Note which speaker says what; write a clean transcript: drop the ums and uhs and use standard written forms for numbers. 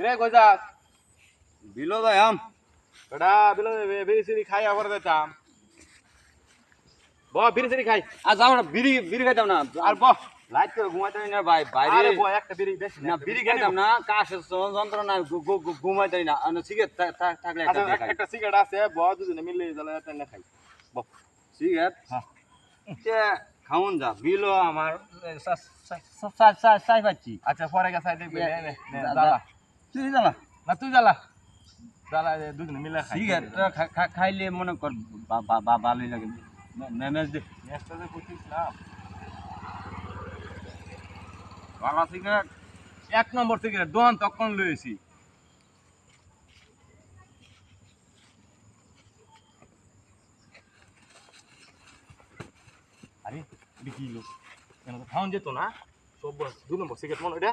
Speaker 1: রে কই যাস
Speaker 2: বিলো যাই আম
Speaker 1: বেটা বিলো বিড়ি সিড়ি খাই আবার যেতাম ব বিড়ি সিড়ি খাই
Speaker 2: আর যাও না বিড়ি বিড়ি খাইতাম না
Speaker 1: আর ব
Speaker 2: লাইট করে ঘুমাইতে না ভাই
Speaker 1: আরে
Speaker 2: বাইরে
Speaker 1: ব একটা বিড়ি বেশি
Speaker 2: না বিড়ি খাইতাম না কাশের যন্ত্রণা ঘুমাইতে না সিগারেট থাকলে একটা
Speaker 1: আচ্ছা
Speaker 2: খাই
Speaker 1: একটা সিগারেট আছে ব দুজনে মিলে জ্বালা একটা খাই ব
Speaker 2: সিগারেট
Speaker 1: হ্যাঁ
Speaker 2: খাউন যা বিলো আমার চাই পাচ্ছি
Speaker 1: আচ্ছা পরে গেছে দেখবি নে নে
Speaker 2: যা,
Speaker 1: জ্বালা
Speaker 2: তুই জ্বালা
Speaker 1: না তুই জ্বালা জ্বালা দুজনে মিলে খাই
Speaker 2: সিগারেট খাইলে মনে কর ভালোই লাগে ম্যামেজ দে
Speaker 1: নেক্সট যে কইছিলাম
Speaker 2: ভালো সিগারেট
Speaker 1: এক নম্বর সিগারেট দোকান তখন লইছি আরে বিকিলো কেন তো ফাউন যেত না সব 2 নম্বর সিগারেট মনে এটা